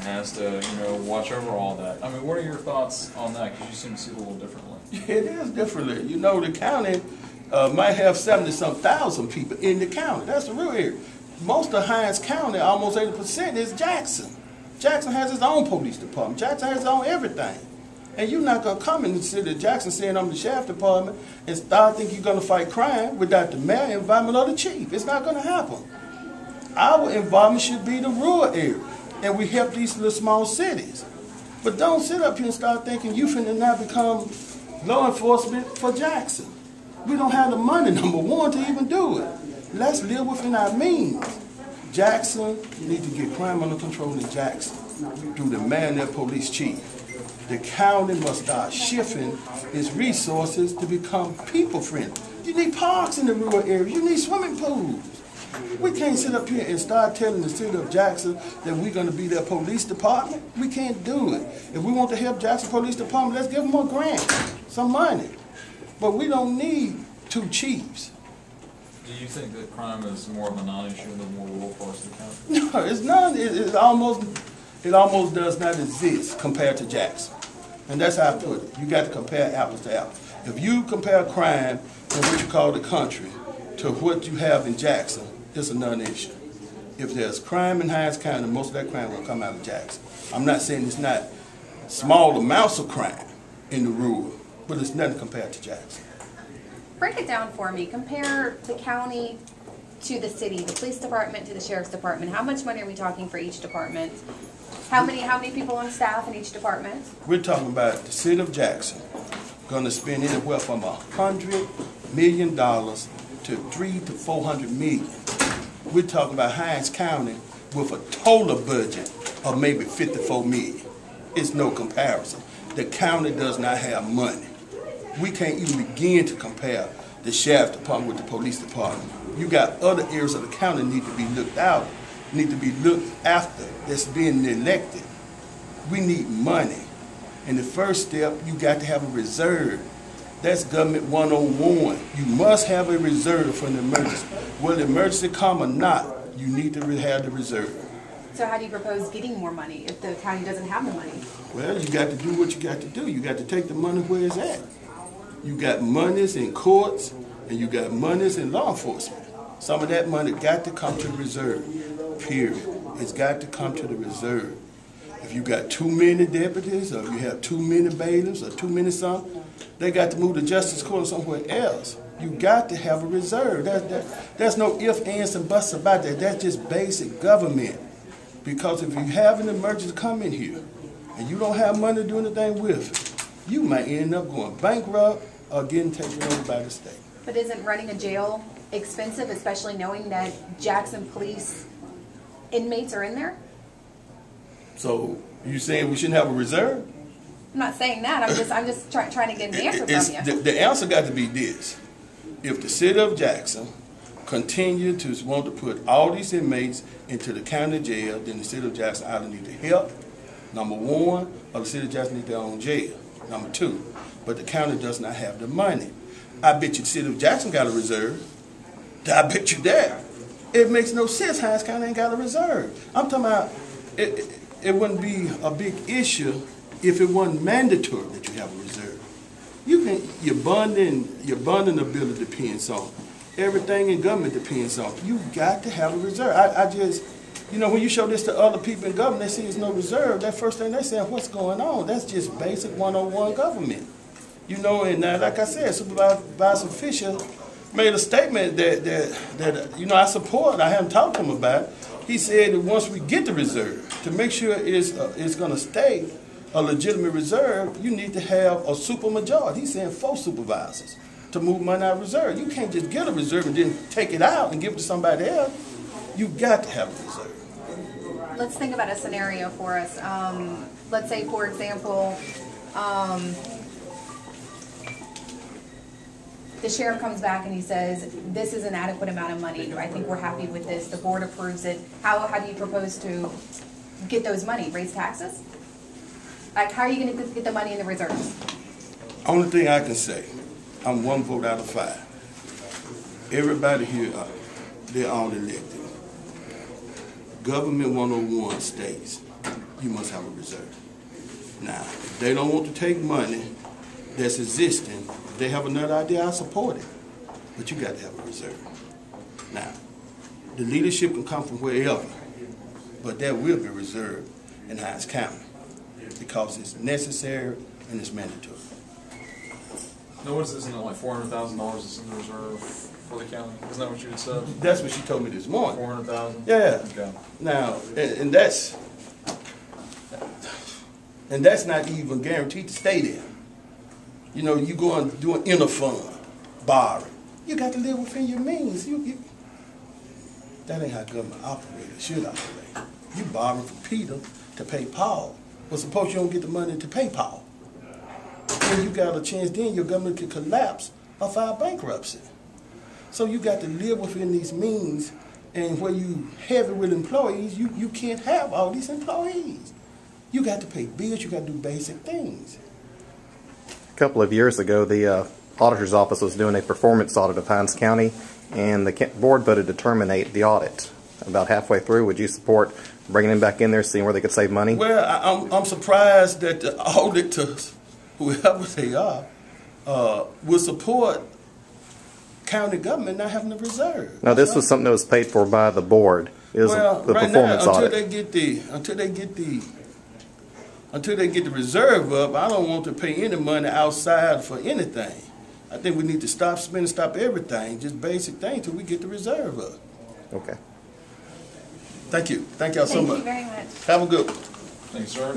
has to, you know, watch over all that. I mean, what are your thoughts on that? Because you seem to see it a little differently. It is differently. You know, the county might have 70-some thousand people in the county. That's the real area. Most of Hinds County, almost 80%, is Jackson. Jackson has his own police department. Jackson has his own everything. And you're not going to come in the city of Jackson saying I'm the sheriff department and start thinking you're going to fight crime without the mayor involvement of the chief. It's not going to happen. Our involvement should be the rural area. And we help these little small cities. But don't sit up here and start thinking you finna now become law enforcement for Jackson. We don't have the money, number one, to even do it. Let's live within our means. Jackson, you need to get crime under control in Jackson through the mayor and their police chief. The county must start shifting its resources to become people-friendly. You need parks in the rural areas. You need swimming pools. We can't sit up here and start telling the city of Jackson that we're going to be their police department. We can't do it. If we want to help Jackson Police Department, let's give them a grant, some money. But we don't need two chiefs. Do you think that crime is more of a non-issue in the more rural parts of the county? No, it's not. It almost does not exist compared to Jackson. And that's how I put it. You got to compare apples to apples. If you compare crime in what you call the country to what you have in Jackson, it's a non-issue. If there's crime in Hinds County, most of that crime will come out of Jackson. I'm not saying it's not small amounts of crime in the rural, but it's nothing compared to Jackson. Break it down for me. Compare the county to the city, the police department to the sheriff's department. How much money are we talking for each department? How many people on staff in each department? We're talking about the city of Jackson going to spend anywhere from $100 million to $300 to $400 million. We're talking about Hinds County with a total budget of maybe $54 million. It's no comparison. The county does not have money. We can't even begin to compare the sheriff's department with the police department. You got other areas of the county need to be looked out, need to be looked after, that's being neglected. We need money. And the first step, you got to have a reserve. That's government 101. You must have a reserve for an emergency. Whether the emergency come or not, you need to have the reserve. So how do you propose getting more money if the county doesn't have the money? Well, you got to do what you got to do. You got to take the money where it's at. You got monies in courts, and you got monies in law enforcement. Some of that money got to come to the reserve, period. It's got to come to the reserve. If you got too many deputies, or you have too many bailiffs, or too many something, they got to move the justice court or somewhere else. You got to have a reserve. There's no ifs, ands, and buts about that. That's just basic government. Because if you have an emergency come in here, and you don't have money to do anything with it, you might end up going bankrupt or getting taken over by the state. But isn't running a jail expensive, especially knowing that Jackson police inmates are in there? So you saying we shouldn't have a reserve? I'm not saying that. I'm just trying to get an answer from you. The answer got to be this. If the city of Jackson continue to want to put all these inmates into the county jail, then the city of Jackson either need to help, number one, or the city of Jackson need their own jail, number two. But the county does not have the money. I bet you the city of Jackson got a reserve. I bet you that. It makes no sense Hinds County ain't got a reserve. I'm talking about it wouldn't be a big issue if it wasn't mandatory that you have a reserve. Your bonding ability depends on everything in government depends on. You got to have a reserve. I just, you know, when you show this to other people in government, they see there's no reserve. That first thing they say, what's going on? That's just basic 101 government. You know, and like I said, Supervisor Fisher made a statement that you know, I support. I haven't talked to him about it. He said that once we get the reserve, to make sure it's going to stay a legitimate reserve, you need to have a supermajority. He's saying 4 supervisors to move money out of reserve. You can't just get a reserve and then take it out and give it to somebody else. You got to have a reserve. Let's think about a scenario for us. Let's say, for example, the sheriff comes back and he says, this is an adequate amount of money. I think we're happy with this. The board approves it. How do you propose to get those money? Raise taxes? Like, how are you going to get the money in the reserves? Only thing I can say, I'm 1 vote out of 5. Everybody here, they're all elected. Government 101 states you must have a reserve. Now, if they don't want to take money that's existing, if they have another idea, I support it. But you got to have a reserve. Now, the leadership can come from wherever, but there will be reserve in Hinds County because it's necessary and it's mandatory. No, what is this? Isn't it like $400,000 is in the reserve for the county? Isn't that what you had said? That's what she told me this morning. 400,000. Yeah. Okay. Now, and that's not even guaranteed to stay there. You know, you go and do an interfund, borrowing. You got to live within your means. That ain't how government operates. It should operate. You borrowing from Peter to pay Paul. But suppose you don't get the money to pay Paul. Then you got a chance then your government could collapse or file bankruptcy. So you got to live within these means, and where you heavy with employees, you can't have all these employees. You got to pay bills, you got to do basic things. A couple of years ago, the auditor's office was doing a performance audit of Hinds County, and the board voted to terminate the audit. About halfway through, would you support bringing them back in there, seeing where they could save money? Well, I'm surprised that the auditors, whoever they are, will support county government not having a reserve. No, this was something that was paid for by the board. It was the right performance now, audit. Until they get the reserve up, I don't want to pay any money outside for anything. I think we need to stop spending, stop everything, just basic things till we get the reserve up. Okay. Thank you. Thank y'all so much. Thank you very much. Have a good one. Thanks, sir.